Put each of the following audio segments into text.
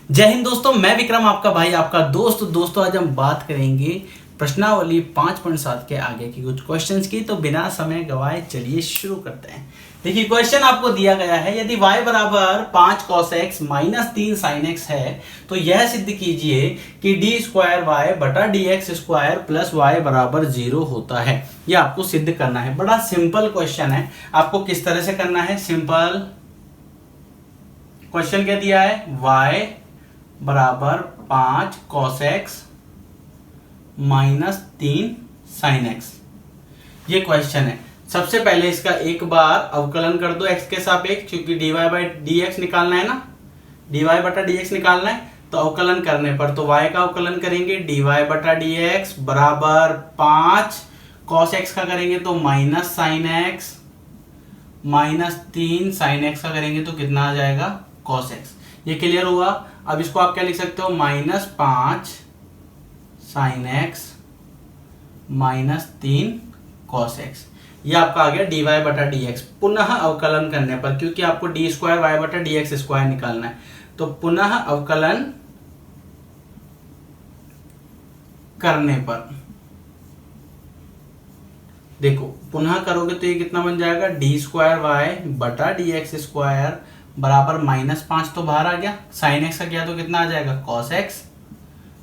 जय हिंद दोस्तों, मैं विक्रम आपका भाई आपका दोस्तों आज हम बात करेंगे प्रश्नावली 5.7 के आगे की कुछ क्वेश्चंस की। तो बिना समय गवाए चलिए शुरू करते हैं। देखिए क्वेश्चन आपको दिया गया है, यदि y बराबर 5 cos x minus 3 sin x है तो यह सिद्ध कीजिए कि डी स्क्वायर वाई बटा D x square plus Y बराबर 0 होता है। यह आपको सिद्ध करना है। बड़ा सिंपल क्वेश्चन है। आपको किस तरह से करना है? सिंपल क्वेश्चन क्या दिया है? y बराबर 5 cos x minus 3 sin x, ये क्वेश्चन है। सबसे पहले इसका एक बार अवकलन कर दो x के सापेक्ष, क्योंकि dy बाई डी एक्स निकालना है ना, dy बटा डी एक्स निकालना है। तो अवकलन करने पर तो y का अवकलन करेंगे dy बटा डी एक्स बराबर 5 cos x का करेंगे तो minus sine x minus 3 sin x का करेंगे तो कितना आ जाएगा? cos x। ये क्लियर हुआ। अब इसको आप क्या लिख सकते हो? -5 sin x minus 3 cos x। ये आपका आ गया dy बटा डी एक्स। पुनः अवकलन करने पर, क्योंकि आपको डी स्क्वायर वाई बटा डी एक्स स्क्वायर निकालना है, तो पुनः अवकलन करने पर देखो, पुनः करोगे तो ये कितना बन जाएगा? डी स्क्वायर वाई बटा डी एक्स स्क्वायर बराबर -5 तो बाहर आ गया, साइन एक्स का किया तो कितना आ जाएगा? cos x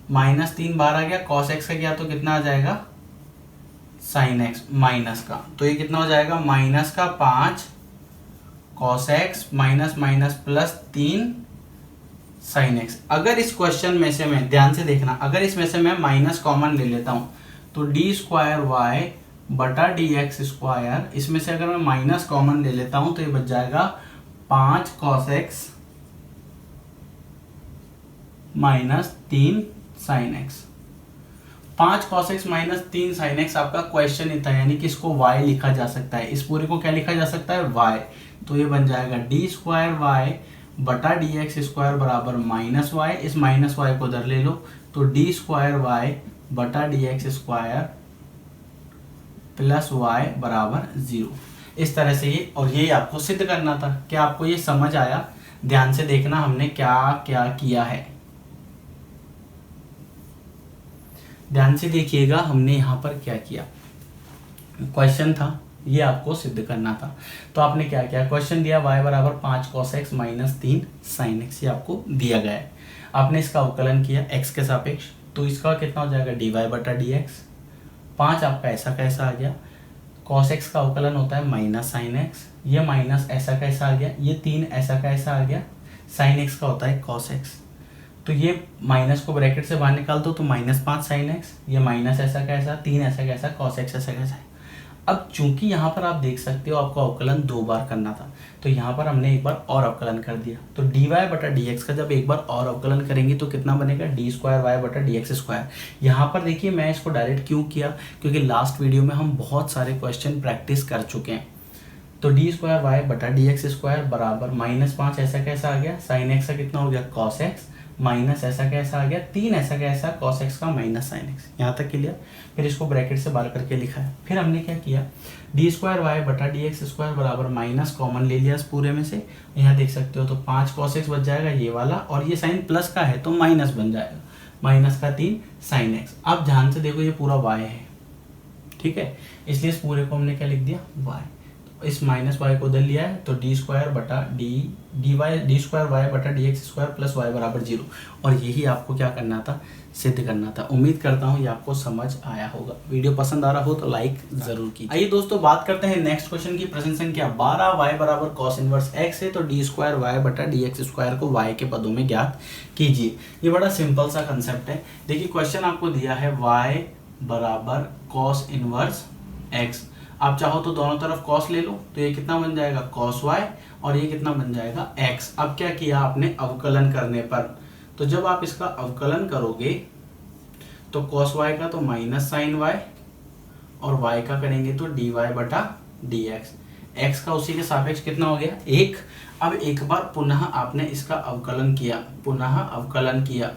माइनस 3 बाहर आ गया, cos x का किया तो कितना आ जाएगा? साइन x माइनस का, तो ये कितना हो जाएगा? -5 cos x minus minus plus 3 sine x। अगर इस क्वेश्चन में से मैं, ध्यान से देखना, अगर इसमें से मैं माइनस कॉमन ले लेता हूं तो डी स्क्वायर वाई बटा डी एक्स स्क्वायर, इसमें से अगर मैं माइनस कॉमन ले लेता हूं तो ये बच जाएगा 5 cos x minus 3 sin x। 5 cos x minus 3 sin x आपका क्वेश्चन ही था, यानी कि इसको y लिखा जा सकता है। इस पूरे को क्या लिखा जा सकता है? y। तो ये बन जाएगा डी स्क्वायर वाई बटा डी एक्स स्क्वायर बराबर माइनस वाई। इस माइनस वाई को उधर ले लो तो डी स्क्वायर वाई बटा D x square plus Y बराबर 0। इस तरह से ये, और ये आपको सिद्ध करना था। क्या आपको ये समझ आया? ध्यान से देखना हमने क्या क्या किया है। ध्यान से देखिएगा हमने यहाँ पर क्या किया। क्वेश्चन था, ये आपको सिद्ध करना था। तो आपने क्या किया? क्वेश्चन दिया y बराबर 5 cos x minus 3 sin x, ये आपको दिया गया है। आपने इसका अवकलन किया x के सापेक्ष, तो इसका कितना हो जाएगा? dy बटा डी एक्स। 5 आपका ऐसा कैसा आ गया? cos x का अवकलन होता है माइनस साइन x, ये माइनस ऐसा कैसा आ गया? ये 3 ऐसा कैसा आ गया? साइन x का होता है cos x। तो ये माइनस को ब्रैकेट से बाहर निकाल दो तो -5 sin x, ये माइनस ऐसा कैसा, 3 ऐसा कैसा, cos x ऐसा कैसा है। अब चूंकि यहाँ पर आप देख सकते हो आपको अवकलन 2 बार करना था, तो यहाँ पर हमने एक बार और अवकलन कर दिया। तो dy बटा डी एक्स का जब एक बार और अवकलन करेंगे तो कितना बनेगा? डी स्क्वायर वाई बटा डी एक्स स्क्वायर। यहाँ पर देखिए मैं इसको डायरेक्ट क्यों किया, क्योंकि लास्ट वीडियो में हम बहुत सारे क्वेश्चन प्रैक्टिस कर चुके हैं। तो डी स्क्वायर वाई बटा डी एक्स स्क्वायर बराबर -5 ऐसा कैसा आ गया? साइन एक्स का कितना हो गया? cos x माइनस ऐसा कैसा आ गया? 3 ऐसा कैसा? cos x का माइनस साइन x। यहाँ तक क्लियर? फिर इसको ब्रैकेट से बाहर करके लिखा है। फिर हमने क्या किया? डी स्क्वायर वाई बटा डी एक्स स्क्वायर बराबर माइनस कॉमन ले लिया इस पूरे में से। यहाँ देख सकते हो तो 5 cos x बच जाएगा ये वाला, और ये साइन प्लस का है तो माइनस बन जाएगा, माइनस का 3 साइन x। अब ध्यान से देखो ये पूरा y है, ठीक है, इसलिए इस पूरे को हमने क्या लिख दिया? y। इस माइनस वाई को उधर लिया है तो डी स्क्वायर बटा डी स्क्वायर वाई बटा D x square plus Y बराबर 0। और यही आपको क्या करना था? सिद्ध करना था। उम्मीद करता हूँ ये आपको समझ आया होगा। वीडियो पसंद आ रहा हो तो लाइक जरूर कीजिए। आइए दोस्तों बात करते हैं नेक्स्ट क्वेश्चन की। प्रश्न संख्या 12, y बराबर cos इनवर्स x है तो डी स्क्वायर वाई बटा डी एक्स स्क्वायर को y के पदों में ज्ञात कीजिए। ये बड़ा सिंपल सा कंसेप्ट है। देखिए क्वेश्चन आपको दिया है y बराबर cos इनवर्स x। आप चाहो तो दोनों तरफ cos ले लो तो ये कितना बन जाएगा? cos y, और ये कितना बन जाएगा? x। अब क्या किया आपने? अवकलन करने पर, तो जब आप इसका अवकलन करोगे तो cos y का तो माइनस साइन y, और y का करेंगे तो dy बटा डी एक्स। x का उसी के सापेक्ष कितना हो गया? 1। अब एक बार पुनः आपने इसका अवकलन किया, पुनः अवकलन किया,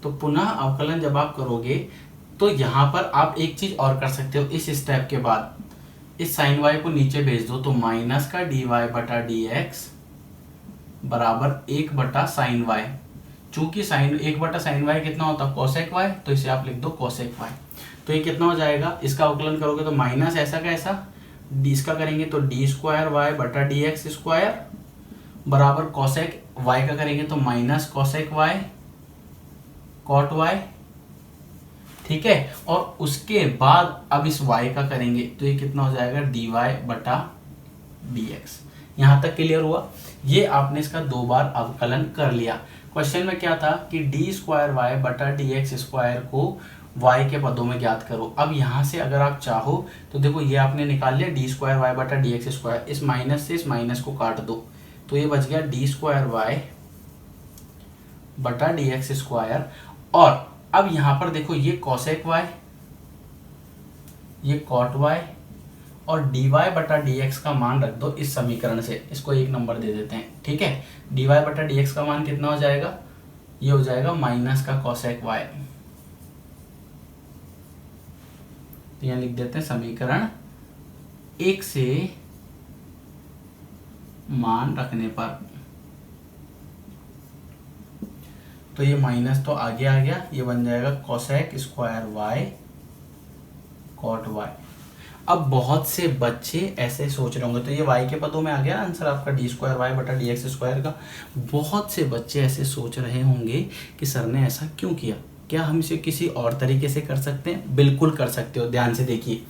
तो पुनः अवकलन जब आप करोगे तो यहाँ पर आप एक चीज और कर सकते हो। इस स्टेप के बाद इस साइन y को नीचे भेज दो तो माइनस का dy बटा डी एक्स बराबर 1/sin y। चूंकि साइन 1/sin y कितना होता है कोसेक y, तो इसे आप लिख दो कोसेक y। तो ये कितना हो जाएगा, इसका अवकलन करोगे तो माइनस ऐसा का ऐसा, इसका करेंगे तो d²y/dx² बराबर कोसेक y का करेंगे तो minus cosec y cot y। ठीक है, और उसके बाद अब इस y का करेंगे तो ये कितना हो जाएगा dy/dx। यहां तक क्लियर हुआ। ये आपने इसका 2 बार अवकलन कर लिया। क्वेश्चन में क्या था कि d²y/dx² को y के पदों में ज्ञात करो। अब यहां से अगर आप चाहो तो देखो ये आपने निकाल लिया d²y/dx², इस माइनस से इस माइनस को काट दो तो ये बच गया d²y/dx²। और अब यहां पर देखो ये कोसेक y, ये कॉट y, और dy/dx का मान रख दो इस समीकरण से, इसको 1 नंबर दे देते हैं। ठीक है, dy/dx का मान कितना हो जाएगा, ये हो जाएगा माइनस का कोसेक y। तो यहां लिख देते हैं समीकरण 1 से मान रखने पर, तो ये माइनस तो आगे आ गया, ये बन जाएगा cosec square y cot y। अब बहुत से बच्चे ऐसे सोच रहे होंगे, तो ये y के पदों में आ गया आंसर आपका d²y/dx² का। बहुत से बच्चे ऐसे सोच रहे होंगे कि सर ने ऐसा क्यों किया, क्या हम इसे किसी और तरीके से कर सकते हैं? बिल्कुल कर सकते हो। ध्यान से देखिए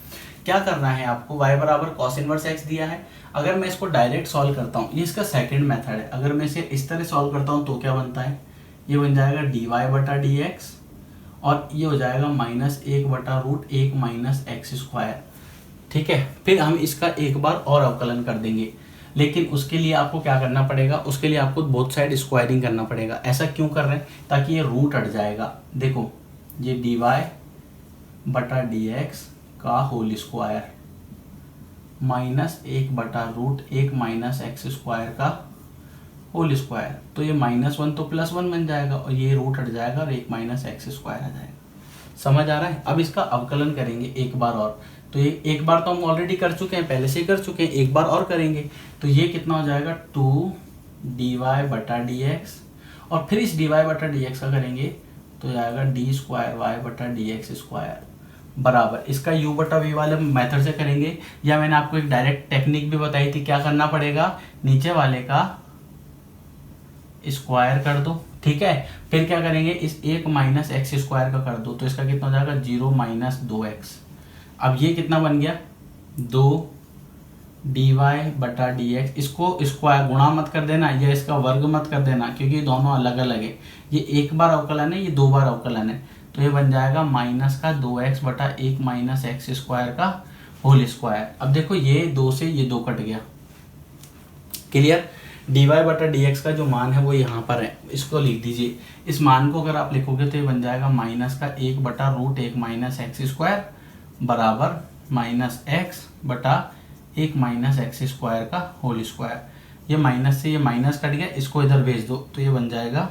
क्या करना है आपको, y बराबर कॉस इनवर्स x दिया है। अगर मैं इसको डायरेक्ट सॉल्व करता हूँ, ये इसका सेकंड मेथड है। अगर मैं इसे इस तरह सॉल्व करता हूँ तो क्या बनता है, ये बन जाएगा dy/dx और ये हो जाएगा -1/√1 - x²। ठीक है, फिर हम इसका एक बार और अवकलन कर देंगे, लेकिन उसके लिए आपको क्या करना पड़ेगा, उसके लिए आपको बोथ साइड स्क्वायरिंग करना पड़ेगा। ऐसा क्यों कर रहे हैं, ताकि ये रूट हट जाएगा। देखो ये dy/dx का होल स्क्वायर -1/√1 - x² का होल स्क्वायर, तो ये -1 तो +1 बन जाएगा और ये रूट हट जाएगा और 1 - x² आ जाएगा। समझ आ रहा है? अब इसका अवकलन करेंगे एक बार और, तो ये एक बार तो हम ऑलरेडी कर चुके हैं, पहले से ही कर चुके हैं, एक बार और करेंगे तो ये कितना हो जाएगा 2dy/dx और फिर इस dy/dx का करेंगे तो जाएगा d²y/dx² बराबर, इसका u/v वाले मेथड से करेंगे, या मैंने आपको एक डायरेक्ट टेक्निक भी बताई थी, क्या करना पड़ेगा, नीचे वाले का स्क्वायर कर दो। ठीक है, फिर क्या करेंगे, इस 1 - x² का कर दो तो इसका कितना हो जाएगा 0 - 2x। अब ये कितना बन गया 2dy/dx। इसको स्क्वायर गुणा मत कर देना या इसका वर्ग मत कर देना, क्योंकि दोनों अलग अलग है। ये एक बार अवकलन है, ये 2 बार अवकलन है, तो ये बन जाएगा -2x/1 - x² का होल स्क्वायर। अब देखो ये 2 से ये 2 कट गया। क्लियर? dy/dx का जो मान है वो यहाँ पर है, इसको लिख दीजिए। इस मान को अगर आप लिखोगे तो ये बन जाएगा -1/√1 - x² बराबर -x/1 - x² का होल स्क्वायर। ये माइनस से ये माइनस कट गया, इसको इधर भेज दो तो ये बन जाएगा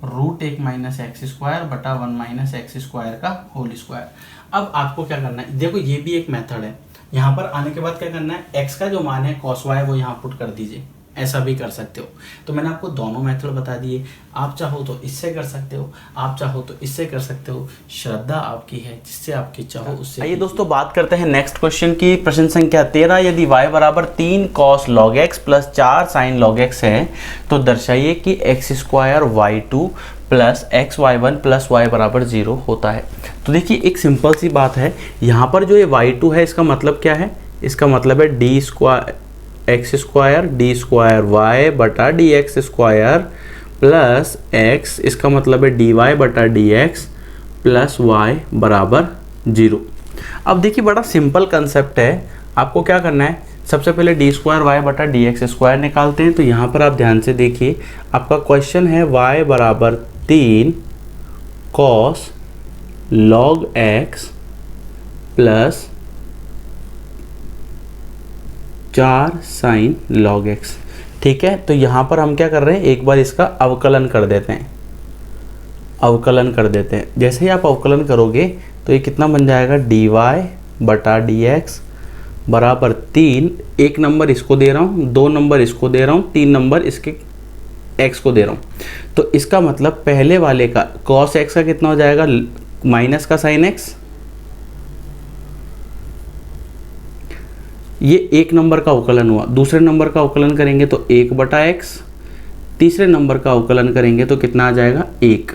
√1 - x² बटा 1 - x² का होल स्क्वायर। अब आपको क्या करना है, देखो ये भी एक मेथड है। यहाँ पर आने के बाद क्या करना है, x का जो मान है cos y वो यहाँ पुट कर दीजिए, ऐसा भी कर सकते हो। तो मैंने आपको दोनों मेथड बता दिए, आप चाहो तो इससे कर सकते हो, आप चाहो तो इससे कर सकते हो, श्रद्धा आपकी है, जिससे आपकी इच्छा हो उससे। आइए दोस्तों बात करते हैं नेक्स्ट क्वेश्चन की। प्रश्न संख्या 13, यदि y बराबर 3 cos log x plus 4 sin log x है तो दर्शाइए कि x² y2 plus xy1 plus y बराबर 0 होता है। तो देखिए एक सिंपल सी बात है, यहाँ पर जो ये y2 है इसका मतलब क्या है, इसका मतलब है x² d²y/dx² प्लस x, इसका मतलब है dy/dx प्लस y बराबर 0। अब देखिए बड़ा सिंपल कंसेप्ट है, आपको क्या करना है, सबसे पहले d²y/dx² निकालते हैं। तो यहाँ पर आप ध्यान से देखिए, आपका क्वेश्चन है y बराबर 3 cos log x plus 4 sin log x। ठीक है, तो यहाँ पर हम क्या कर रहे हैं, एक बार इसका अवकलन कर देते हैं, अवकलन कर देते हैं। जैसे ही आप अवकलन करोगे तो ये कितना बन जाएगा dy/dx बराबर 3, एक नंबर इसको दे रहा हूँ, 2 नंबर इसको दे रहा हूँ, 3 नंबर इसके एक्स को दे रहा हूँ, तो इसका मतलब पहले वाले का कॉस एक्स का कितना हो जाएगा, माइनस का साइन एक्स, ये एक नंबर का अवकलन हुआ। दूसरे नंबर का अवकलन करेंगे तो 1/x, तीसरे नंबर का अवकलन करेंगे तो कितना आ जाएगा 1।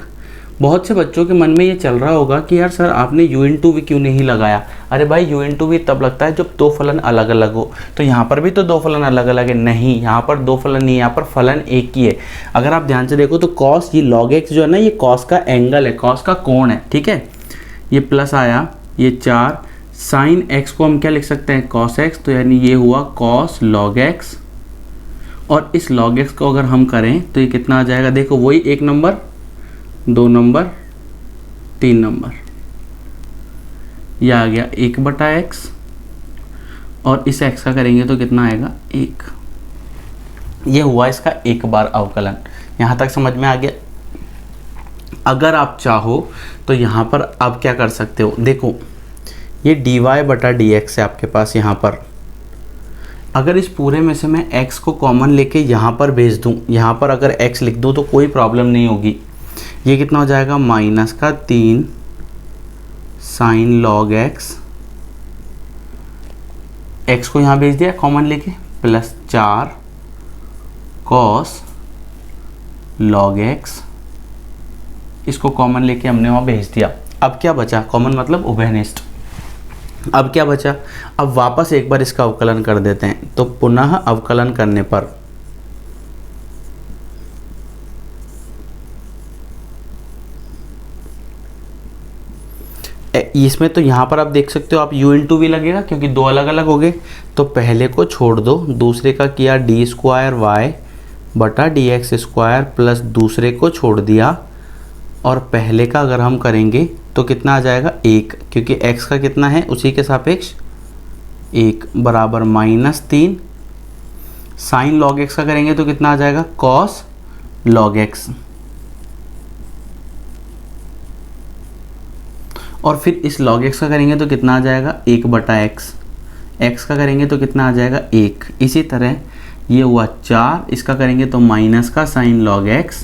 बहुत से बच्चों के मन में ये चल रहा होगा कि यार सर आपने u इंटू वी क्यों नहीं लगाया। अरे भाई u इंटू वी तब लगता है जब दो फलन अलग अलग हो। तो यहाँ पर भी तो दो फलन अलग अलग है, नहीं यहाँ पर दो फलन नहीं है, यहाँ पर फलन एक ही है। अगर आप ध्यान से देखो तो कॉस, ये log x जो है ना, ये कॉस का एंगल है, कॉस का कोण है, ठीक है। ये प्लस आया, ये 4, साइन x को हम क्या लिख सकते हैं, cos x, तो यानी ये हुआ cos log x। और इस log x को अगर हम करें तो ये कितना आ जाएगा, देखो वही 1 नंबर, 2 नंबर, 3 नंबर, यह आ गया 1/x, और इस x का करेंगे तो कितना आएगा 1। ये हुआ इसका एक बार अवकलन। यहाँ तक समझ में आ गया। अगर आप चाहो तो यहाँ पर आप क्या कर सकते हो, देखो ये dy/dx है आपके पास। यहाँ पर अगर इस पूरे में से मैं x को कॉमन लेके यहाँ पर भेज दूँ, यहाँ पर अगर x लिख दूँ तो कोई प्रॉब्लम नहीं होगी। ये कितना हो जाएगा, -3 साइन log x, x को यहाँ भेज दिया कॉमन लेके, प्लस 4 cos log x, इसको कॉमन लेके हमने वहाँ भेज दिया। अब क्या बचा, कॉमन मतलब उभयनिष्ठ। अब क्या बचा, अब वापस एक बार इसका अवकलन कर देते हैं। तो पुनः अवकलन करने पर इसमें तो यहाँ पर आप देख सकते हो, आप u इंटू वी लगेगा क्योंकि दो अलग अलग हो गए। तो पहले को छोड़ दो, दूसरे का किया d²y/dx² प्लस दूसरे को छोड़ दिया, और पहले का अगर हम करेंगे तो कितना आ जाएगा 1, क्योंकि x का कितना है उसी के सापेक्ष 1, बराबर -3 साइन log x का करेंगे तो कितना आ जाएगा cos log x, और फिर इस log x का करेंगे तो कितना आ जाएगा 1/x, x का करेंगे तो कितना आ जाएगा 1। इसी तरह ये हुआ 4, इसका करेंगे तो माइनस का साइन log x,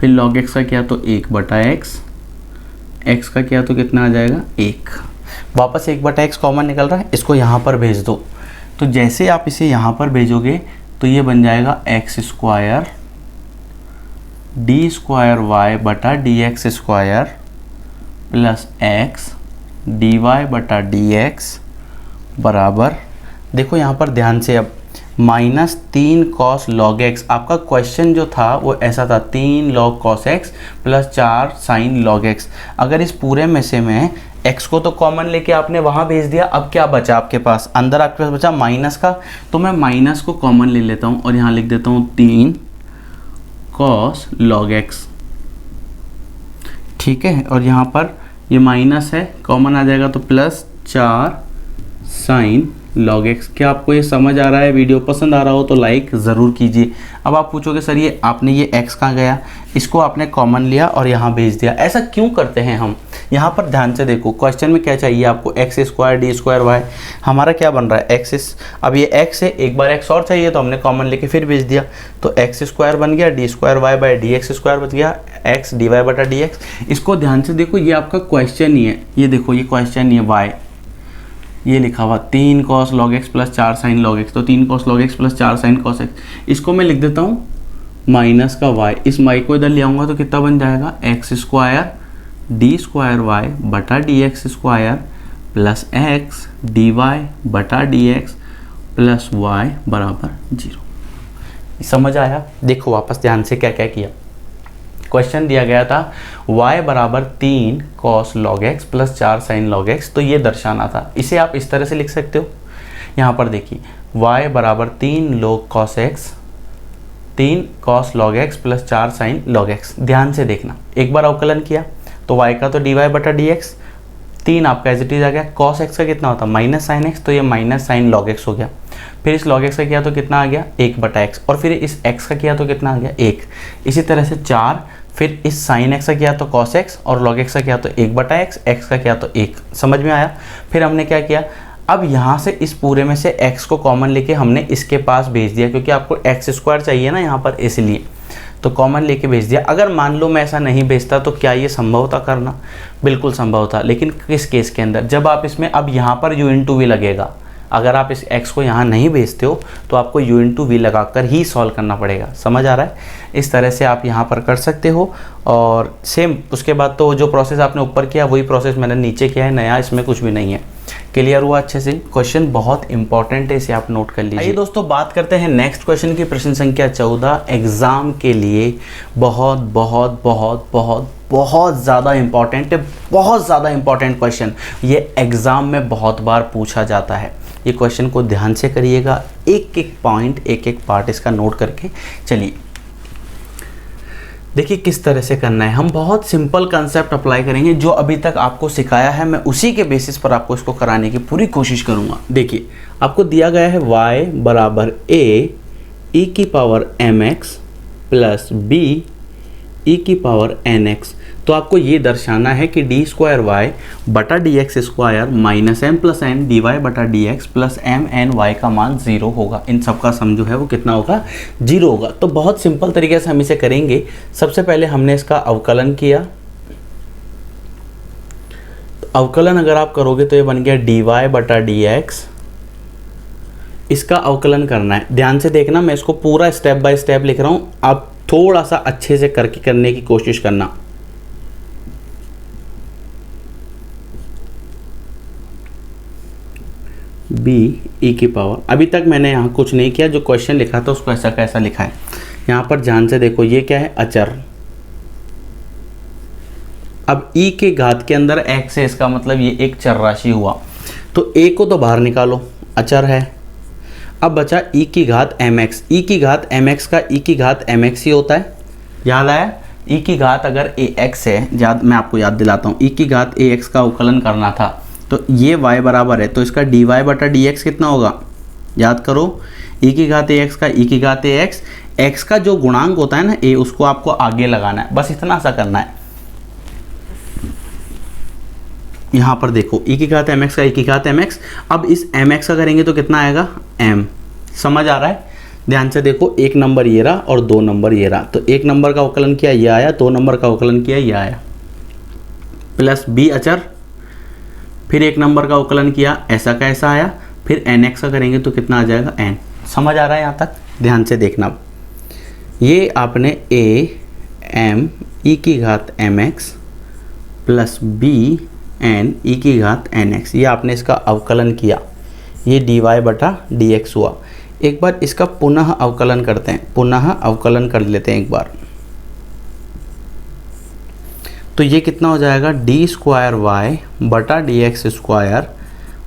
फिर log x का किया तो 1/x, x का किया तो कितना आ जाएगा 1। वापस 1/x कॉमन निकल रहा है, इसको यहाँ पर भेज दो। तो जैसे आप इसे यहाँ पर भेजोगे तो ये बन जाएगा x² d²y/dx² plus x dy/dx बराबर, देखो यहाँ पर ध्यान से, अब -3 cos log x, आपका क्वेश्चन जो था वो ऐसा था 3 log cos x plus 4 sin log x। अगर इस पूरे में से मैं x को तो कॉमन लेके आपने वहाँ भेज दिया, अब क्या बचा आपके पास, अंदर आपके पास बचा माइनस का, तो मैं माइनस को कॉमन ले लेता हूँ और यहाँ लिख देता हूँ 3 cos log x, ठीक है। और यहाँ पर ये माइनस है, कॉमन आ जाएगा तो प्लस 4 sin log x। क्या आपको ये समझ आ रहा है? वीडियो पसंद आ रहा हो तो लाइक ज़रूर कीजिए। अब आप पूछोगे सर ये आपने ये x कहाँ गया, इसको आपने कॉमन लिया और यहाँ भेज दिया, ऐसा क्यों करते हैं हम? यहाँ पर ध्यान से देखो, क्वेश्चन में क्या चाहिए आपको, x² d²y, हमारा क्या बन रहा है x। अब ये x है, एक बार x और चाहिए तो हमने कॉमन लेके फिर भेज दिया, तो x² बन गया, d²y/dx² बच गया, x dy/dx। इसको ध्यान से देखो, ये आपका क्वेश्चन ही है, ये देखो ये क्वेश्चन ही है, y ये लिखा हुआ 3 cos log x plus 4 sin log x, तो 3 cos log x plus 4 sin cos x, इसको मैं लिख देता हूँ माइनस का y, इस y को इधर ले आऊँगा तो कितना बन जाएगा x² d²y/dx² plus x dy/dx plus y बराबर 0। समझ आया? देखो वापस ध्यान से क्या क्या किया। क्वेश्चन दिया गया था y बराबर 3 cos log x plus 4 sin log x, तो ये दर्शाना था। इसे आप इस तरह से लिख सकते हो, यहाँ पर देखिए y बराबर 3 log cos x, 3 cos log x plus 4 sin log x। ध्यान से देखना, एक बार अवकलन किया तो y का तो dy/dx, 3 आपका एज इट इज आ गया, cos x का कितना होता माइनस sin x, तो ये माइनस sin log x हो गया। फिर इस log x का किया तो कितना आ गया 1/x, और फिर इस x का किया तो कितना आ गया 1। इसी तरह से 4, फिर इस sin x का किया तो cos x, और log x का किया तो 1/x, x का किया तो 1। समझ में आया? फिर हमने क्या किया, अब यहाँ से इस पूरे में से x को कॉमन लेके हमने इसके पास भेज दिया, क्योंकि आपको x स्क्वायर चाहिए ना यहाँ पर, इसलिए तो कॉमन लेके भेज दिया। अगर मान लो मैं ऐसा नहीं भेजता तो क्या ये संभव था करना? बिल्कुल संभव था, लेकिन किस केस के अंदर? जब आप इसमें अब यहाँ पर u इंटू वी लगेगा। अगर आप इस x को यहाँ नहीं भेजते हो तो आपको u इंटू वी लगा कर ही सॉल्व करना पड़ेगा। समझ आ रहा है? इस तरह से आप यहाँ पर कर सकते हो। और सेम उसके बाद तो जो प्रोसेस आपने ऊपर किया वही प्रोसेस मैंने नीचे किया है, नया इसमें कुछ भी नहीं है। क्लियर हुआ अच्छे से? क्वेश्चन बहुत इंपॉर्टेंट है, इसे आप नोट कर लीजिए। आइए दोस्तों बात करते हैं नेक्स्ट क्वेश्चन की। प्रश्न संख्या 14 एग्जाम के लिए बहुत बहुत बहुत बहुत बहुत ज़्यादा इंपॉर्टेंट है, बहुत ज़्यादा इंपॉर्टेंट क्वेश्चन। ये एग्ज़ाम में बहुत बार पूछा जाता है। ये क्वेश्चन को ध्यान से करिएगा, एक एक पॉइंट, एक एक पार्ट इसका नोट करके चलिए। देखिए किस तरह से करना है। हम बहुत सिंपल कंसेप्ट अप्लाई करेंगे, जो अभी तक आपको सिखाया है मैं उसी के बेसिस पर आपको इसको कराने की पूरी कोशिश करूँगा। देखिए आपको दिया गया है y बराबर a e की power mx plus b e की पावर nx। तो आपको ये दर्शाना है कि डी स्क्वायर वाई बटा D x square minus m plus n d Y बटा D x plus m n y का मान 0 होगा। इन सब का सम जो है वो कितना होगा? 0 होगा। तो बहुत सिंपल तरीके से हम इसे करेंगे। सबसे पहले हमने इसका अवकलन किया, तो अवकलन अगर आप करोगे तो ये बन गया डी वाई बटा डी एक्स। इसका अवकलन करना है, ध्यान से देखना, मैं इसको पूरा स्टेप बाय स्टेप लिख रहा हूँ, आप थोड़ा सा अच्छे से करके करने की कोशिश करना। b e की पावर, अभी तक मैंने यहाँ कुछ नहीं किया, जो क्वेश्चन लिखा था उसको ऐसा कैसा लिखा है। यहाँ पर ध्यान से देखो, ये क्या है? अचर। अब e के घात के अंदर x है, इसका मतलब ये एक चर राशि हुआ, तो a को तो बाहर निकालो, अचर है। अब बचा e की घात mx। e की घात mx का e की घात mx ही होता है, याद आया? e की घात अगर ax है, मैं आपको याद दिलाता हूँ, e की घात ax का अवकलन करना था, तो ये y बराबर है, तो इसका dy बटा dx कितना होगा? याद करो, e की घात ax का e की घात ax, x का जो गुणांक होता है ना a, उसको आपको आगे लगाना है, बस इतना सा करना है। यहाँ पर देखो e की घात mx का e की घात mx, अब इस mx का करेंगे तो कितना आएगा? m। समझ आ रहा है? ध्यान से देखो, 1 नंबर ये रहा और 2 नंबर ये रहा, तो 1 नंबर का अवकलन किया ये आया, 2 नंबर का अवकलन किया ये आया, प्लस b अचर, फिर 1 नंबर का अवकलन किया ऐसा का ऐसा आया, फिर nx का करेंगे तो कितना आ जाएगा? n। समझ आ रहा है यहाँ तक? ध्यान से देखना, ये आपने a m e की घात mx plus b n e की घात nx, ये आपने इसका अवकलन किया, ये dy बटा dx हुआ। एक बार इसका पुनः अवकलन करते हैं, पुनः अवकलन कर लेते हैं एक बार, तो ये कितना हो जाएगा? डी स्क्वायर वाई बटा डी एक्स स्क्वायर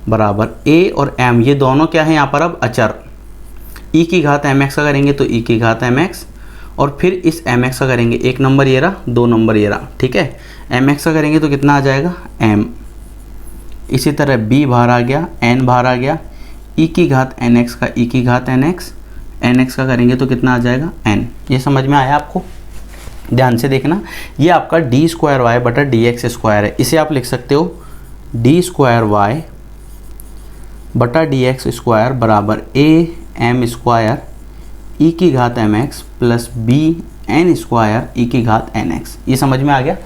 बराबर a और m, ये दोनों क्या है यहाँ पर? अब अचर। e की घात mx का करेंगे तो e की घात mx, और फिर इस mx का करेंगे, 1 नंबर ये रहा, 2 नंबर ये रहा, ठीक है। mx का करेंगे तो कितना आ जाएगा? m। इसी तरह b बाहर आ गया, n बाहर आ गया, e की घात nx का e की घात nx, nx का करेंगे तो कितना आ जाएगा? n। ये समझ में आया आपको? ध्यान से देखना, ये आपका डी स्क्वायर वाई बटा डी एक्स स्क्वायर है, इसे आप लिख सकते हो डी स्क्वायर वाई बटा डी एक्स स्क्वायर बराबर ए एम स्क्वायर ई की घात M x plus B n square e की घात एन एक्स। ये समझ में आ गया?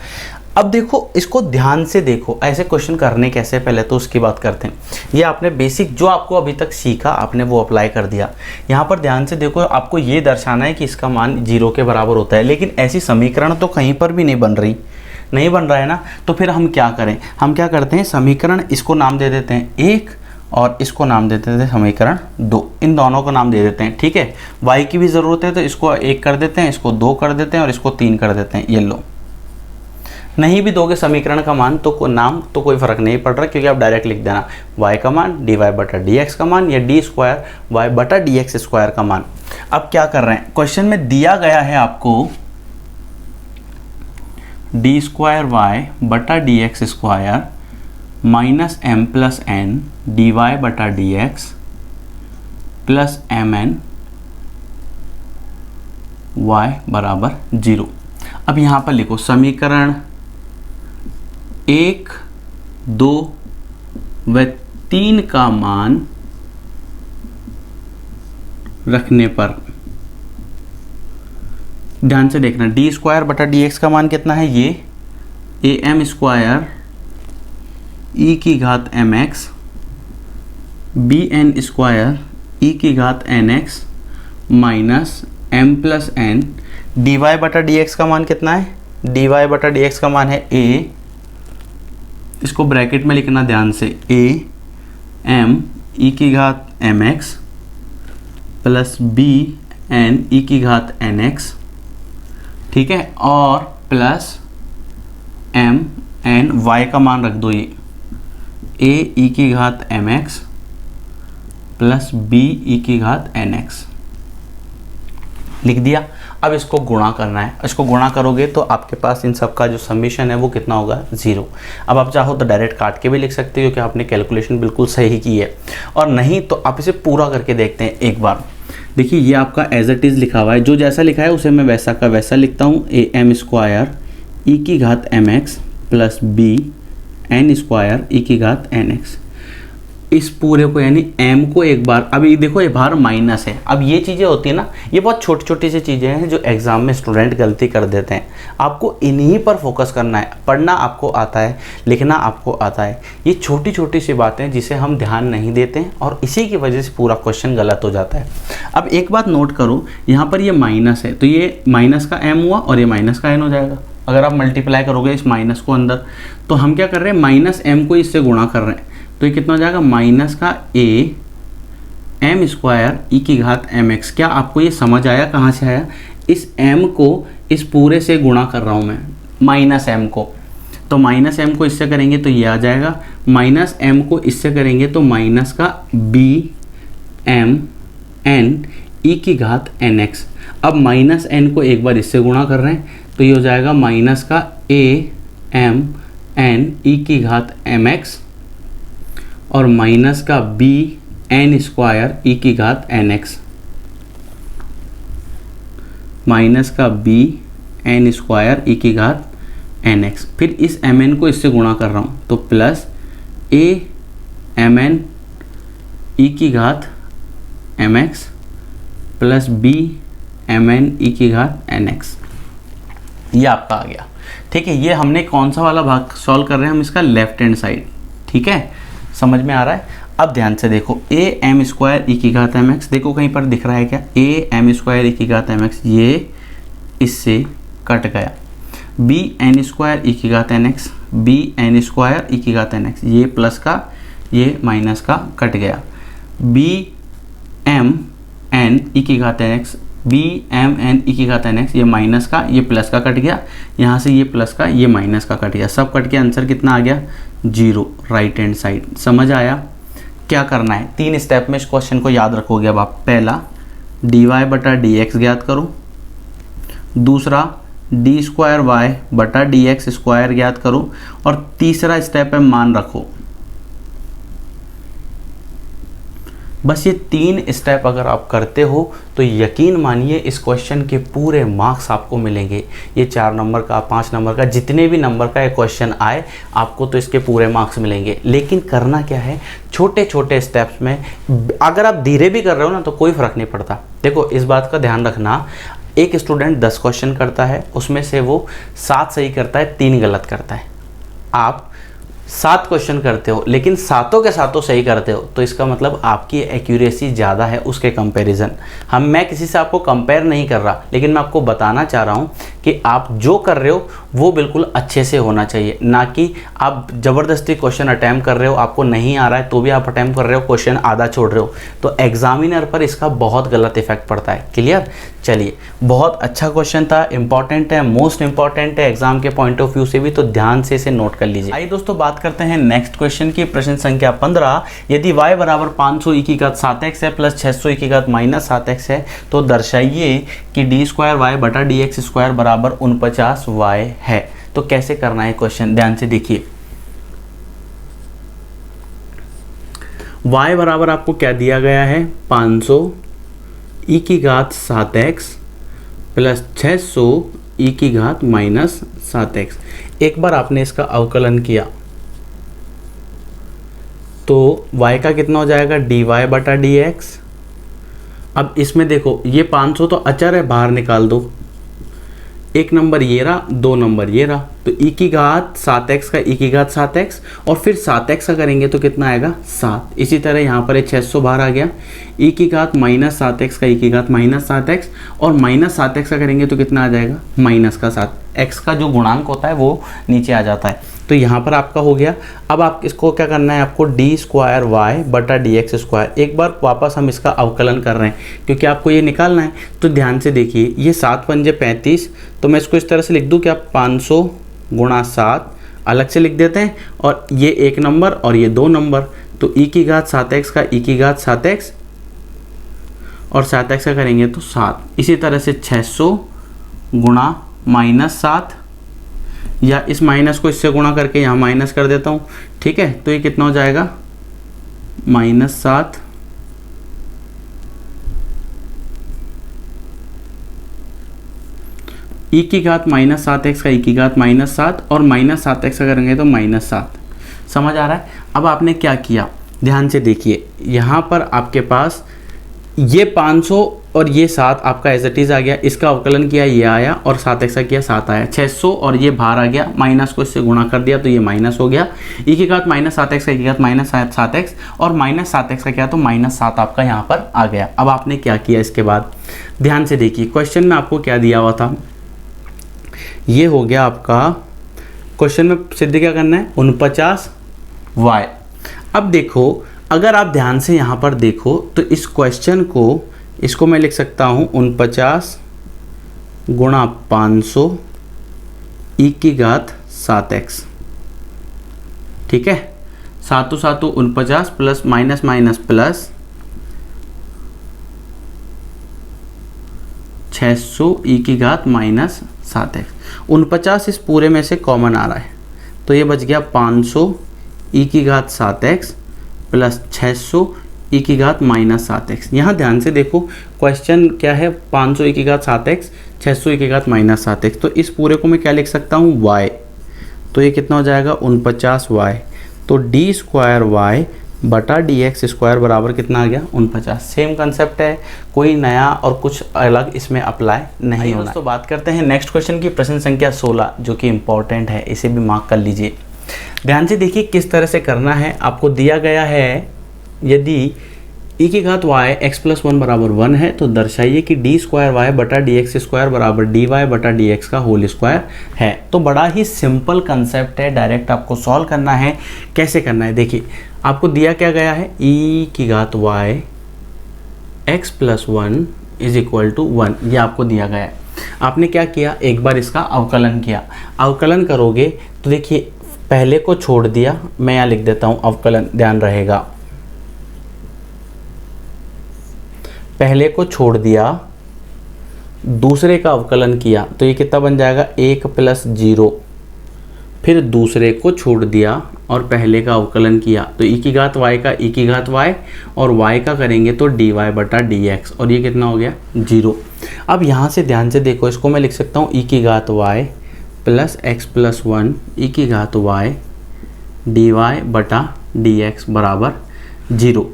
अब देखो, इसको ध्यान से देखो, ऐसे क्वेश्चन करने कैसे, पहले तो उसकी बात करते हैं। ये आपने बेसिक जो आपको अभी तक सीखा आपने वो अप्लाई कर दिया। यहाँ पर ध्यान से देखो, आपको ये दर्शाना है कि इसका मान 0 के बराबर होता है, लेकिन ऐसी समीकरण तो कहीं पर भी नहीं बन रही, नहीं बन रहा है ना। तो फिर हम क्या करें? हम क्या करते हैं, समीकरण इसको नाम दे देते हैं 1 और इसको नाम दे देते हैं समीकरण 2, इन दोनों को नाम दे देते हैं, ठीक है। y की भी ज़रूरत है तो इसको 1 कर देते हैं, इसको 2 कर देते हैं और इसको 3 कर देते हैं। ये लो, नहीं भी दोगे समीकरण का मान तो नाम तो कोई फ़र्क नहीं पड़ रहा, क्योंकि आप डायरेक्ट लिख देना y का मान dy बटा dx का मान या डी स्क्वायर वाई बटा dx स्क्वायर का मान। अब क्या कर रहे हैं, क्वेश्चन में दिया गया है आपको डी स्क्वायर वाई बटा dx square minus m plus n d Y बटा D x plus m n y बराबर 0। अब यहाँ पर लिखो समीकरण 1, 2 व 3 का मान रखने पर, ध्यान से देखना, डी स्क्वायर बटा डी एक्स का मान कितना है, ये ए एम स्क्वायर ई की घात M x b n square e की घात N x minus m plus n, d Y बटा डी एक्स का मान कितना है, डी वाई बटा डी एक्स का मान है ए, इसको ब्रैकेट में लिखना ध्यान से, ए एम ई की घात M x plus B N E की घात एन एक्स, ठीक है, और प्लस एम एन, वाई का मान रख दो, ये ए ई की घात M x plus B E की घात एन एक्स लिख दिया। अब इसको गुणा करना है, इसको गुणा करोगे तो आपके पास इन सब का जो समीशन है वो कितना होगा, 0। अब आप चाहो तो डायरेक्ट काट के भी लिख सकते हो क्योंकि आपने कैलकुलेशन बिल्कुल सही की है, और नहीं तो आप इसे पूरा करके देखते हैं एक बार। देखिए ये आपका एज इट इज़ लिखा हुआ है, जो जैसा लिखा है उसे मैं वैसा का वैसा लिखता हूँ, ए एम स्क्वायर ई की घात M x plus B n square e की घात एन एक्स, इस पूरे को यानी m को एक बार, अभी देखो ये बाहर माइनस है, अब ये चीज़ें होती है ना, ये बहुत छोटी छोटी सी चीज़ें हैं जो एग्जाम में स्टूडेंट गलती कर देते हैं। आपको इन्हीं पर फोकस करना है, पढ़ना आपको आता है, लिखना आपको आता है, ये छोटी छोटी सी बातें जिसे हम ध्यान नहीं देते हैं और इसी की वजह से पूरा क्वेश्चन गलत हो जाता है। अब एक बात नोट करो, यहाँ पर ये माइनस है तो ये माइनस का m हुआ और ये माइनस का n हो जाएगा। अगर आप मल्टीप्लाई करोगे इस माइनस को अंदर, तो हम क्या कर रहे हैं, माइनस m को इससे गुणा कर रहे हैं, तो ये कितना हो जाएगा, माइनस का ए एम स्क्वायर ई की घात एम एक्स। क्या आपको ये समझ आया कहाँ से आया, इस m को इस पूरे से गुणा कर रहा हूँ मैं, माइनस m को, तो माइनस m को इससे करेंगे तो ये आ जाएगा, माइनस m को इससे करेंगे तो माइनस का बी एम एन ई की घात एन एक्स। अब माइनस n को एक बार इससे गुणा कर रहे हैं तो ये हो जाएगा माइनस का ए एम एन ई की घात एम एक्स और माइनस का बी एन स्क्वायर ई की घात एन एक्स, माइनस का बी एन स्क्वायर ई की घात एन एक्स। फिर इस एम एन को इससे गुणा कर रहा हूँ तो plus A M N E की घात M x plus B M N E की घात एन एक्स, ये आपका आ गया। ठीक है, ये हमने कौन सा वाला भाग सॉल्व कर रहे हैं हम, इसका लेफ्ट हैंड साइड। ठीक है, समझ में आ रहा है। अब ध्यान से देखो, ए एम स्क्वायर ई की घात एम एक्स, देखो कहीं पर दिख रहा है क्या, ए एम स्क्वायर ई की घात एम एक्स, ये इससे कट गया, बी एन स्क्वायर ई की घात N x, b n square e की घात एन एक्स, ये प्लस का ये माइनस का कट गया, बी एम एन ई की घात N x, B M N E की घात एन एक्स, ये माइनस का ये प्लस का कट गया, यहाँ से ये प्लस का ये माइनस का कट गया, सब कट के आंसर कितना आ गया, 0 राइट हैंड साइड। समझ आया। क्या करना है, 3 स्टेप में इस क्वेश्चन को याद रखोगे। अब आप पहला डी वाई बटा डी एक्स ज्ञात करो, दूसरा डी स्क्वायर वाई बटा डी एक्स स्क्वायर ज्ञात करो, और तीसरा स्टेप है मान रखो। बस ये 3 स्टेप अगर आप करते हो तो यकीन मानिए इस क्वेश्चन के पूरे मार्क्स आपको मिलेंगे। ये 4 नंबर का 5 नंबर का जितने भी नंबर का ये क्वेश्चन आए आपको तो इसके पूरे मार्क्स मिलेंगे। लेकिन करना क्या है, छोटे छोटे स्टेप्स में, अगर आप धीरे भी कर रहे हो ना तो कोई फ़र्क नहीं पड़ता। देखो इस बात का ध्यान रखना, एक स्टूडेंट 10 क्वेश्चन करता है, उसमें से वो 7 सही करता है, 3 गलत करता है। आप 7 क्वेश्चन करते हो लेकिन सातों के सातों सही करते हो, तो इसका मतलब आपकी एक्यूरेसी ज़्यादा है उसके कंपैरिजन। मैं किसी से आपको कंपेयर नहीं कर रहा, लेकिन मैं आपको बताना चाह रहा हूँ कि आप जो कर रहे हो वो बिल्कुल अच्छे से होना चाहिए, ना कि आप ज़बरदस्ती क्वेश्चन अटैम्प्ट कर रहे हो, आपको नहीं आ रहा है तो भी आप अटैम्प्ट कर रहे हो, क्वेश्चन आधा छोड़ रहे हो, तो एग्जामिनर पर इसका बहुत गलत इफेक्ट पड़ता है। क्लियर। चलिए, बहुत अच्छा क्वेश्चन था, इंपॉर्टेंट है, मोस्ट इंपॉर्टेंट है एग्जाम के पॉइंट ऑफ व्यू से भी, तो ध्यान से इसे नोट कर लीजिए। आइए दोस्तों बात करते हैं नेक्स्ट क्वेश्चन की। प्रश्न संख्या 15, यदि y बराबर 500 e की घात 7x है प्लस 600 e की घात माइनस 7x है तो दर्शाइए कि डी स्क्वायर वाई बटा डी एक्स स्क्वायर बराबर 49y है। तो कैसे करना है क्वेश्चन, ध्यान से देखिए। y बराबर आपको क्या दिया गया है, 500 e की घात 7x प्लस 600 e की घात माइनस 7x। एक बार आपने इसका अवकलन किया तो y का कितना हो जाएगा dy बटा dx। अब इसमें देखो ये 500 तो अचर है, बाहर निकाल दो, एक नंबर ये रहा, 2 नंबर ये रहा, तो e की घात 7x का e की घात 7x और फिर 7x का करेंगे तो कितना आएगा 7। इसी तरह यहाँ पर 600 बाहर आ गया, e की घात माइनस 7x का e की घात माइनस 7x और माइनस 7x का करेंगे तो कितना आ जाएगा माइनस का 7। x का जो गुणांक होता है वो नीचे आ जाता है, तो यहाँ पर आपका हो गया। अब आप इसको क्या करना है, आपको डी स्क्वायर वाई बटा डी एक्स स्क्वायर, एक बार वापस हम इसका अवकलन कर रहे हैं क्योंकि आपको ये निकालना है। तो ध्यान से देखिए, ये 7 पंजे 35, तो मैं इसको इस तरह से लिख दूँ क्या, 500 गुणा 7 अलग से लिख देते हैं, और ये 1 नंबर और ये 2 नंबर, तो e की घात 7x का e की घात 7x और 7x का करेंगे तो 7। इसी तरह से 600 गुणा माइनस 7, या इस माइनस को इससे गुणा करके यहाँ माइनस कर देता हूँ, ठीक है। तो ये कितना हो जाएगा माइनस 7 e की घात माइनस 7x का e की घात माइनस 7 और माइनस 7x का करेंगे तो माइनस 7। समझ आ रहा है। अब आपने क्या किया, ध्यान से देखिए, यहाँ पर आपके पास ये 500 और ये 7 आपका एज इट इज़ आ गया, इसका अवकलन किया ये आया और 7x का किया 7 आया, 600 और ये बाहर आ गया, माइनस को इससे गुणा कर दिया तो ये माइनस हो गया, e की घात माइनस 7x का e की घात माइनस 7x और माइनस 7x का क्या, तो माइनस 7 आपका यहाँ पर आ गया। अब आपने क्या किया इसके बाद, ध्यान से देखिए, क्वेश्चन में आपको क्या दिया हुआ था, ये हो गया आपका, क्वेश्चन में सिद्ध क्या करना है 49y। अब देखो, अगर आप ध्यान से यहाँ पर देखो तो इस क्वेश्चन को, इसको मैं लिख सकता हूँ 49 गुणा 500 e की घात 7x, ठीक है। 7 49 plus minus minus plus 600 e की घात माइनस 7x। 49 इस पूरे में से कॉमन आ रहा है तो ये बच गया 500 e की घात 7x प्लस 600 e की घात माइनस 7x। यहाँ ध्यान से देखो, क्वेश्चन क्या है, 500 e की घात 7x 600 e की घात माइनस 7x, तो इस पूरे को मैं क्या लिख सकता हूँ y, तो ये कितना हो जाएगा 49y। तो डी स्क्वायर वाई बटा डी एक्स स्क्वायर बराबर कितना आ गया 49। सेम कंसेप्ट है, कोई नया और कुछ अलग इसमें अप्लाई नहीं होना। तो बात करते हैं नेक्स्ट क्वेश्चन की, प्रश्न संख्या 16 जो कि इम्पोर्टेंट है, इसे भी मार्क कर लीजिए। ध्यान से देखिए किस तरह से करना है। आपको दिया गया है, यदि e की घात y x प्लस 1 बराबर 1 है तो दर्शाइए कि डी स्क्वायर वाई बटा डी एक्स स्क्वायर बराबर डी वाई बटा डी एक्स का होल स्क्वायर है। तो बड़ा ही सिंपल कंसेप्ट है, डायरेक्ट आपको सॉल्व करना है। कैसे करना है देखिए, आपको दिया क्या गया है, e की घात y x plus 1 is equal to 1, ये आपको दिया गया है। आपने क्या किया, एक बार इसका अवकलन किया। अवकलन करोगे तो देखिए, पहले को छोड़ दिया, मैं यहाँ लिख देता हूँ अवकलन, ध्यान रहेगा, पहले को छोड़ दिया, दूसरे का अवकलन किया तो ये कितना बन जाएगा 1 प्लस 0, फिर दूसरे को छोड़ दिया और पहले का अवकलन किया तो e की घात y का e की घात y और y का करेंगे तो dy बटा dx, और ये कितना हो गया 0। अब यहाँ से ध्यान से देखो, इसको मैं लिख सकता हूँ e की घात y plus x plus 1 e की घात y dy बटा dx बराबर 0।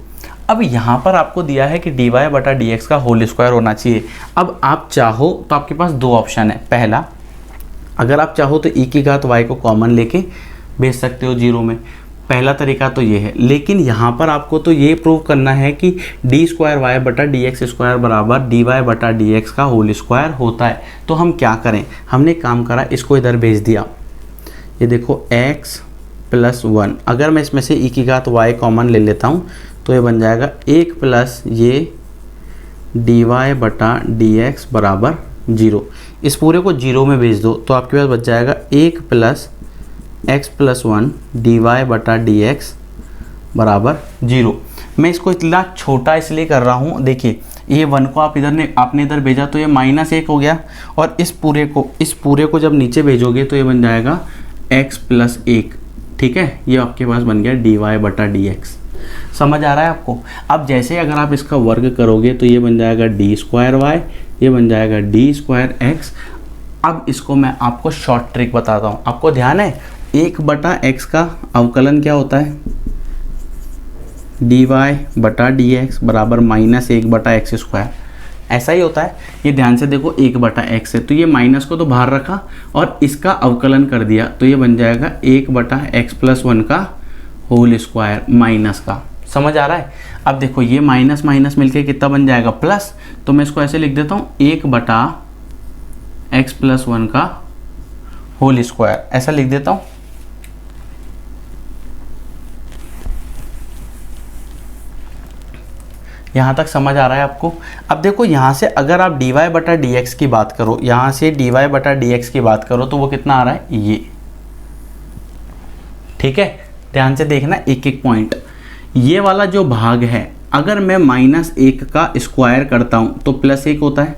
अब यहाँ पर आपको दिया है कि dy बटा dx का होल स्क्वायर होना चाहिए। अब आप चाहो तो आपके पास दो ऑप्शन है। पहला, अगर आप चाहो तो e की घात y को कॉमन लेके भेज सकते हो 0 में, पहला तरीका तो ये है। लेकिन यहाँ पर आपको तो ये प्रूव करना है कि डी स्क्वायर वाई बटा डी एक्स स्क्वायर बराबर डी वाई बटा डी एक्स का होल स्क्वायर होता है। तो हम क्या करें, हमने काम करा, इसको इधर भेज दिया, ये देखो x प्लस 1, अगर मैं इसमें से e की घात y कॉमन ले लेता हूँ तो ये बन जाएगा 1 प्लस ये डी वाई बटा डी एक्स बराबर 0। इस पूरे को 0 में भेज दो तो आपके पास बच जाएगा 1 plus x plus 1 D Y बटा डी एक्स बराबर 0। मैं इसको इतना छोटा इसलिए कर रहा हूँ, देखिए ये 1 को आपने इधर भेजा तो ये -1 हो गया, और इस पूरे को जब नीचे भेजोगे तो ये बन जाएगा x प्लस 1, ठीक है। ये आपके पास बन गया डी वाई बटा डी एक्स। समझ आ रहा है आपको। अब जैसे अगर आप इसका वर्ग करोगे तो ये बन जाएगा डी स्क्वायर वाई, ये बन जाएगा डी स्क्वायर एक्स। अब इसको मैं आपको शॉर्ट ट्रिक बताता हूँ। आपको ध्यान है 1 बटा एक्स का अवकलन क्या होता है, डी वाई बटा डी एक्स बराबर -1/x²। ऐसा ही होता है, ये ध्यान से देखो 1/x है तो ये माइनस को तो बाहर रखा और इसका अवकलन कर दिया तो ये बन जाएगा 1/x+1 का होल स्क्वायर माइनस का। समझ आ रहा है? अब देखो ये माइनस माइनस मिलके कितना बन जाएगा प्लस, तो मैं इसको ऐसे लिख देता हूँ 1/x+1 का होल स्क्वायर, ऐसा लिख देता हूँ। यहाँ तक समझ आ रहा है आपको? अब देखो यहाँ से अगर आप dy बटा dx की बात करो, यहाँ से dy बटा dx की बात करो तो वो कितना आ रहा है ये। ठीक है, ध्यान से देखना एक एक पॉइंट। ये वाला जो भाग है अगर मैं -1 का स्क्वायर करता हूँ तो +1 होता है,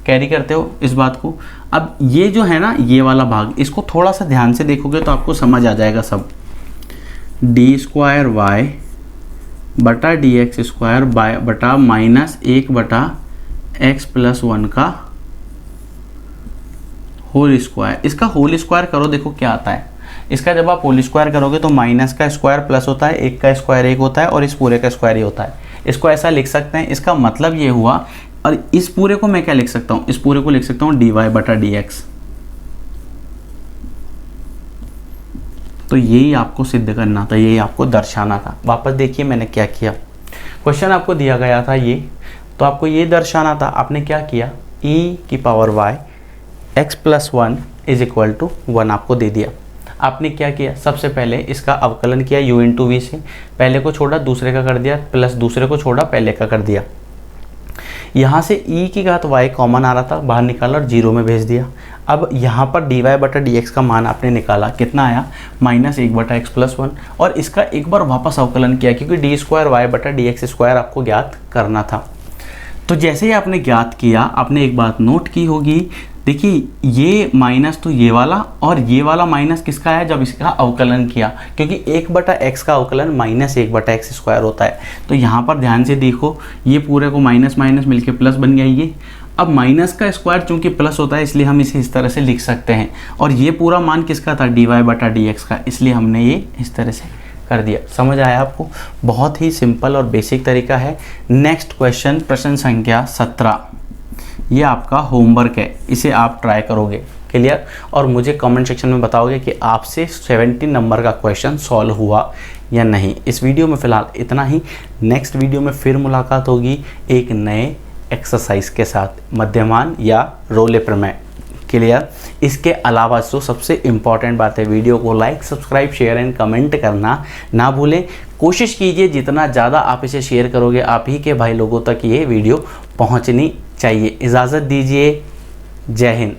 कैरी करते हो इस बात को। अब ये जो है ना ये वाला भाग, इसको थोड़ा सा ध्यान से देखोगे तो आपको समझ आ जाएगा सब। d² y बटा dx² बटा -1/x+1 का होल स्क्वायर। इसका होल स्क्वायर करो, देखो क्या आता है। इसका जब आप होल स्क्वायर करोगे तो माइनस का स्क्वायर प्लस होता है, 1 का स्क्वायर 1 होता है और इस पूरे का स्क्वायर ही होता है। इसको ऐसा लिख सकते हैं, इसका मतलब ये हुआ। और इस पूरे को मैं क्या लिख सकता हूँ, इस पूरे को लिख सकता हूँ dy बटा dx। तो यही आपको सिद्ध करना था, यही आपको दर्शाना था। वापस देखिए मैंने क्या किया। क्वेश्चन आपको दिया गया था ये, तो आपको ये दर्शाना था। आपने क्या किया, e⁻y x+1 = 1 आपको दे दिया। आपने क्या किया, सबसे पहले इसका अवकलन किया u × v से, पहले को छोड़ा दूसरे का कर दिया, प्लस दूसरे को छोड़ा पहले का कर दिया। यहाँ से e⁻y कॉमन आ रहा था, बाहर निकाला और 0 में भेज दिया। अब यहाँ पर dy बटा dx का मान आपने निकाला, कितना आया -1/x+1, और इसका एक बार वापस अवकलन किया क्योंकि d² y बटा dx² आपको ज्ञात करना था। तो जैसे ही आपने ज्ञात किया, आपने एक बात नोट की होगी, देखिए ये माइनस तो ये वाला और ये वाला माइनस किसका है जब इसका अवकलन किया, क्योंकि 1/x का अवकलन -1/x² होता है। तो यहाँ पर ध्यान से देखो, ये पूरे को माइनस माइनस मिलके प्लस बन गया ये। अब माइनस का स्क्वायर चूंकि प्लस होता है इसलिए हम इसे इस तरह से लिख सकते हैं, और ये पूरा मान किसका था, dy बटा dx का, इसलिए हमने ये इस तरह से कर दिया। समझ आया आपको? बहुत ही सिंपल और बेसिक तरीका है। नेक्स्ट क्वेश्चन, प्रश्न संख्या 17, ये आपका होमवर्क है, इसे आप ट्राई करोगे, क्लियर, और मुझे कमेंट सेक्शन में बताओगे कि आपसे 17 नंबर का क्वेश्चन सॉल्व हुआ या नहीं। इस वीडियो में फ़िलहाल इतना ही। नेक्स्ट वीडियो में फिर मुलाकात होगी एक नए एक्सरसाइज के साथ, मध्यमान या रोले प्रमेय, क्लियर। इसके अलावा जो सबसे इम्पॉर्टेंट बात है, वीडियो को like, subscribe, share and comment करना ना भूलें। कोशिश कीजिए जितना ज़्यादा आप इसे शेयर करोगे, आप ही के भाई लोगों तक ये वीडियो पहुंचनी चाहिए। इजाज़त दीजिए, जय हिंद।